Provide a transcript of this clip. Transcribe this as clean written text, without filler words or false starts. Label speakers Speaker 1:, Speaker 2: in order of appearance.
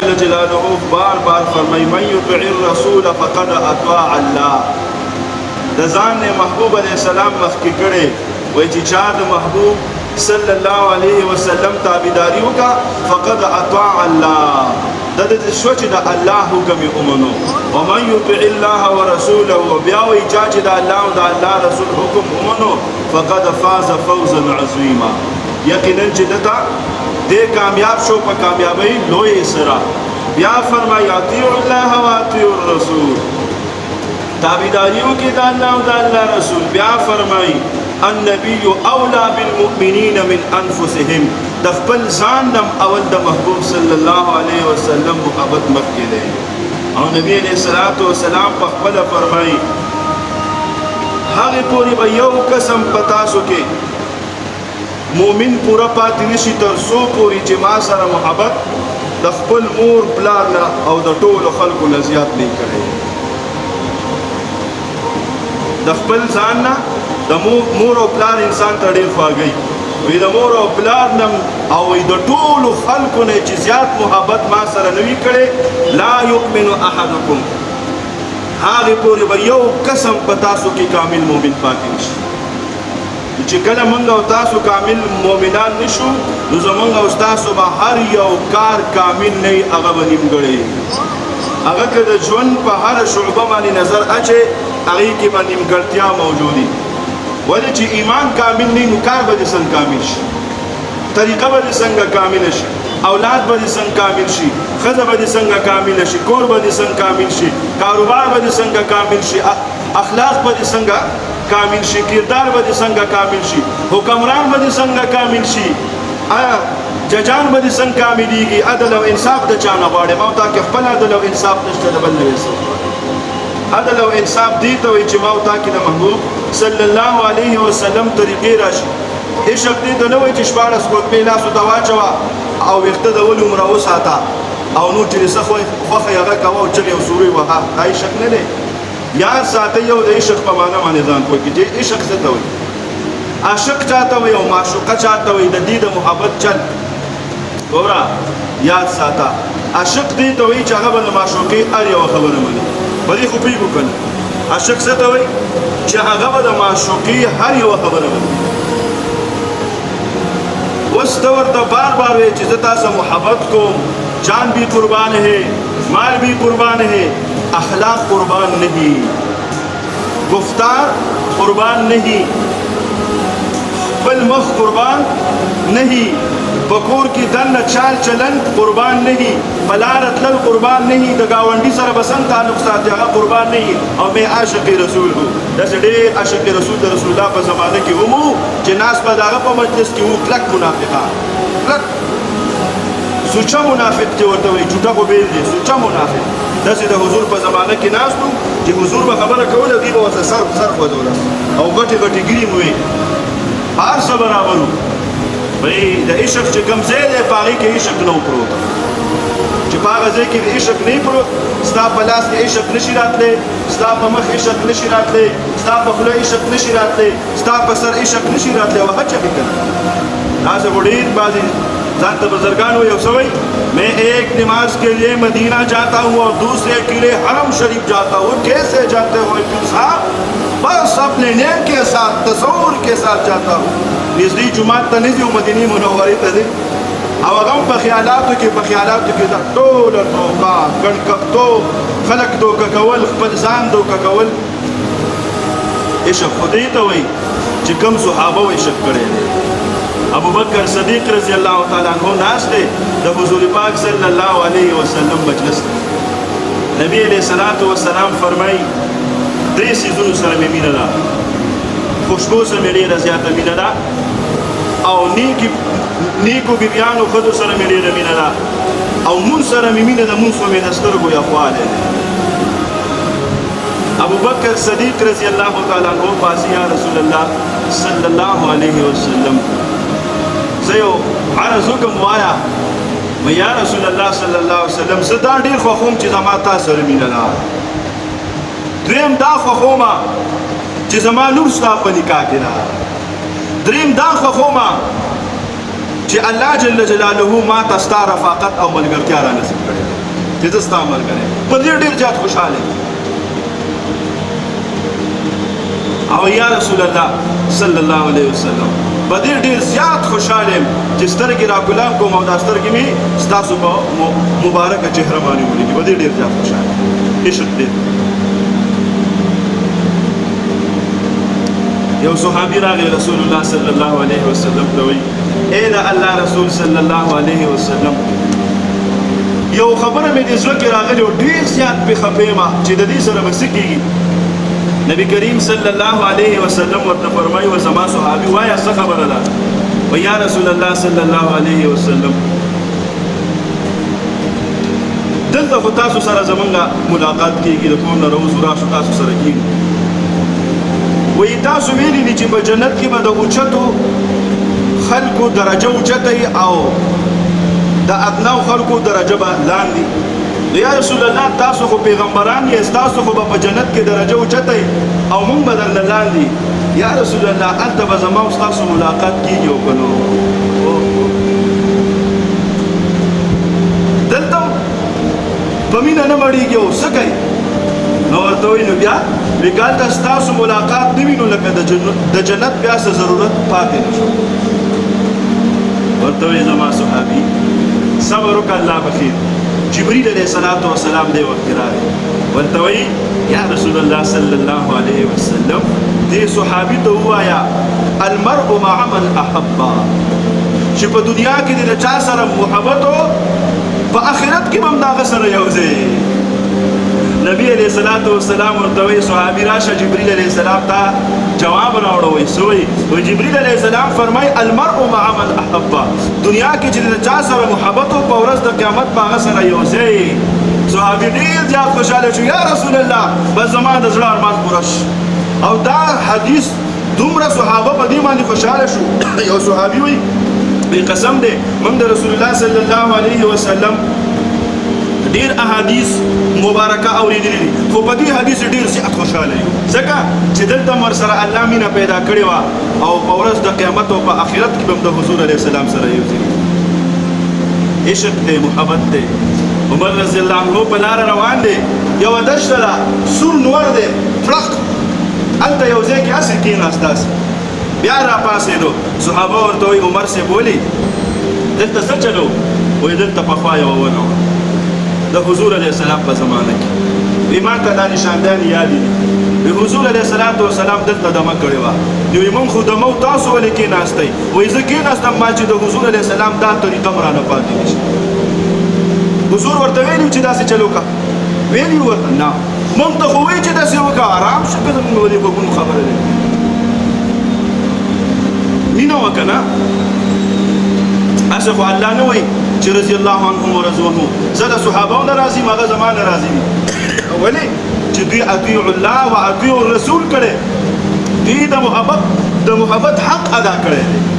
Speaker 1: جل جلاله بار بار فرمائی من یطع الرسول فقد اطاع الله د ځان نه محبوب علیہ السلام مخکې کړي وای چې چا د محبوب صلی الله علیه وسلم تابعداري وکړه فقد اطاع الله د دې شو چې د الله حکم ومنو ومن یطع الله ورسوله بیا وای چې د الله او د الله رسول حکم ومنو فقد فاز فوزا عظیما یقینا چې دته دې کامیاب شو په کامیابی لوی سره بیا فرمایا اطیعوا الله واطیعوا الرسول تابعداریو کې د الله او د الله رسول بیا فرمای النبي اولا بالمؤمنین من انفسهم د خپل ځان نم اول د محبوب صلی الله علیه وسلم محبت مخکې دی او نبی علیہ الصلوۃ والسلام په خپل فرمای هغه پوری به یو قسم پتا سو کې مومن پورا پاتې نشي تر څو پوری چې ما سره محبت د خپل مور پلار نه او د ټولو خلکو نه زیات نه کړي د خپل ځان نه د مور او پلار انسان ته ډېر خواږي وي د مور او پلار نه او د ټولو خلکو نه چې زیات محبت ما سره نه وي کړی لا یؤمن احدکم هغې پورې به یو قسم په تاسو کې کامل مؤمن پاتې نشي چې کله موږ او تاسو کامل مؤمنان نشو نو زموږ او تاسو به هر یو کار کامل نه وي هغه به نیمګړی هغه که د ژوند په هره شعبه باندې نظر اچې هغې کې به نیمګړتیا موجود وي ولې چې ایمان کامل نه نو کار به دې څنګه کامل شي طریقه به دې څنګه کامله شي اولاد به دې څنګه کامل شي ښځه به دې څنګه کامله شي کور به دې څنګه کامل شي کاروبار به دې څنګه کامل شي اخلاق به دې څنګه کامل شي کردار به دې څنګه کامل شي حکمران به دې څنګه کامل شي ججان به دې څنګه کاملېږي عدل او انصاف د چا نه غواړې ما تا کې خپل عدل او انصاف نشته د بل نه عدل او انصاف دی ته وایي چې ما او تا کې د محبوب صلی الله علیه وسلم طریقې راشي عشق دې ته نه وایي چې شپاړس ګوتمې لاسو ته واچوه او ویښته د ولې عمره وساته او نور چې دې څه خوښه یې هغه کوه او چغې او سورې وهه دا عشق نه دی یاد ساته یو د عشق په معنا باندې ځان پوه کړي چې عشق څه ته وایي عاشق چاته وایي او معشوقه چاته وایي د دې د محبت چل ګوره یاد ساته عاشق دې ته وایي چې هغه به د معشوقې هر یوه خبره مني په دې خو پوهېږو که نه عاشق څه ته وایي چې هغه به د معشوقې هر یوه خبره مني اوس ته ورته بار بار وایي چې زه تاسو محبت کوم جان بھی قربان ہے مال بھی قربان ہے اخلاق قربان نہیں گفتار قربان نہیں بالمخ قربان نہیں بکور کی دن چال چلن قربان نہیں بلارت لل قربان نہیں د گاونډي سره بسن تعلق ساتي هغه قربان نہیں او میں عاشق رسول ہوں داسې ډېر عاشق رسول د رسول الله په زمانه کې هم چې ناس به د هغه په مجلس کې وو کلک منافقان کلک سوچا منافق ته ورته وایي جوټه خو بیل دی سوچا منافق داسې د حضور په زمانه کې ناست وو چې حضور به خبره کوله دوی به ورته سر خوځوله او غټې غټې ګیرې مو وې هر څه برابر وو وایي د عشق چې کوم ځای دی په هغې کې عشق نه و پروت چې په هغه ځای کې د عشق نه پروت ستا په لاس کې عشق نشي راتلی ستا په مخ عشق نشي راتلی ستا په خوله عشق نشي راتلی ستا په سر عشق نشي راتلی وهه چغې که نه داسې خو ډېر بعضې ځان ته بزرګانو یو څه وایي میں ایک نماز کے لیے مدینہ جاتا ہوں اور دوسرے کے لیے حرم شریف جاتا ہوں کیسے جاتے ہو پیر صاحب بس اپنے نیت کے ساتھ تصور کے ساتھ جاتا ہوں نزدې جومات ته نه ځي او مدینې منورې ته ځي او هغه هم په خیالاتو کې دا ټوله دوکه ګڼکپتوب خلک دوکه کول خپل ځان دوکه کول عشق خو دې ته وایي چې کوم صحابه و عشق کړی دی ابو بکر صدیق رضی الله تعالی عنہ ناست دی د حضور پاک صلی الله علیه وسلم مجلس نبی علیہ الصلوۃ والسلام فرمایي درې څیزونو سره مې مینه ده خوشبو سره مې ډېره زیاته مینه ده او نیکو بیبیانو ښځو سره مې ډېره مینه ده او مونځ سره مې مینه ده مونځ خو مې د سترګو یخوالی دی ابو بکر صدیق رضی الله تعالی عنہ پاسي یا رسول الله صلی الله علیه وسلم زه یو عرض وکړم وایا یا رسول الله صلی الله علیه وسلم زه دا ډېر خوښوم چې زما تا سره مینه ده دریم دا خوښوم چې زما لور ستا په نکاح کې ده دریم دا خوښوم چې الله جل جلاله ما ته ستا رفاقت او ملګرتیا را نصیب کړې ده چې زه ستا ملګری په دې ډېر زیات خوشحاله او یا رسول الله صلی الله علیه وسلم په دې ډېر زیات خوشحاله یم چې سترګې راکولام کوم او دا سترګې مې ستاسو په مبارکه چهره باندې ولیږي په دې ډېر زیات خوشحاله عشق دې یو صحابي راغی رسول الله صلی الله علیه وسلم ته وایي اے د الله رسول صلی الله علیه وسلم یو خبره مې د زړه کې راغلې او ډېر زیات پې خفه یم چې د دې سره به څه کېږي نبی کریم صلی الله علیه وسلم ورته فرمایي و زما صحابي وایه څه خبره ده و یا رسول الله صلی الله علیه وسلم دلته خو تاسو سره زمونږ ملاقات کېږي د کور نه راوځو راشو تاسو سره کېږي وایي تاسو ویلي دي چې په جنت کې به د اوچتو خلکو درجه اوچته او د ادناو خلکو درجه به لاندې یا رسول الله تاسو خو پیغمبران یې تاسو خو به په جنت کې درجه اوچته او مونږ به درنه لاندې یا رسول الله هلته به زما او ستاسو ملاقات کېږي او که نو دلته په مینه نه مړېږي او څه کوي نو ورته وایي نو بیا وایي که هلته ستاسو ملاقات نه وي نو لکه د جنت بیا څه ضرورت پاتې نه شو ورته وایي زما صحابي صبر وکړه الله بخیر جبريل علیه السلام دی وخت راغی ورته وایي یا رسول الله صلی الله علیه وسلم دې صحابي ته ووایه المرء مع من احبه چې په دنیا کې د چا سره محبت و په آخرت کې به هم د هغه سره یو ځای نبی علیه السلام ورته وایي صحابي راشه جبريل علیه السلام ته جواب راوړه وایي څه وایي جبريل علیه السلام فرمایي المرء مع من احبه دنیا کې چې د چا سره محبت و په ورځ د قیامت په هغه سره یو ځای صحابي ډېر زیات خوشحاله شو یا رسول الله بس زما د زړه ارمان پوره شو او دا حدیث دومره صحابه په دې باندې خوشحاله شو یو صحابي وایي قسم دی موږ د رسول الله صلی الله علیه وسلم ډیر احادیث مبارکه اوریدلې دي خو په دې حدیث ډیر زیات خوشاله یو ځکه چې دلته مر سره الله مینه پیدا کړې وه او په ورځ د قیامت او په آخرت کې به هم د حضور علیه السلام سره یو ځای عشق دی محبت دی عمر رضی الله عنه په لاره روان دی یوه دشته ده سور نور دی پړق هلته یو ځای کې هسې کېناست داسې بیا راپاڅېدو صحابه ورته وایي عمر صاحب ولې دلته څه چلو وایي دلته پخوا یوه ونه وه د حضور علیه السلام په زمانه کې ایمان ته دا نشاندانې یادې دي حضور علیه السلام دلته دمه کړې وه وایي موږ خو دمه تاسو ولې کېناستی وایي زه کېناستم ما چې د حضور علیه السلام دا طریقه م رانه پاتې نه شي حضور ورته ویلي چې داسې چل وکړه ویلي ورته نه موږ ته خو وایي چې داسې وکړه ارام شه که زموږ ولې غوږونو خبره دی مینه وکړه نه هسې خو الله نه وایي چې رضی الله عنهم ورضوانه زه د صحابو نه راضي یم هغه زما نه راضي دي ولې چې دوی اطیعوا الله و اطیعوا الرسول کړی دوی د محبت حق ادا کړی دی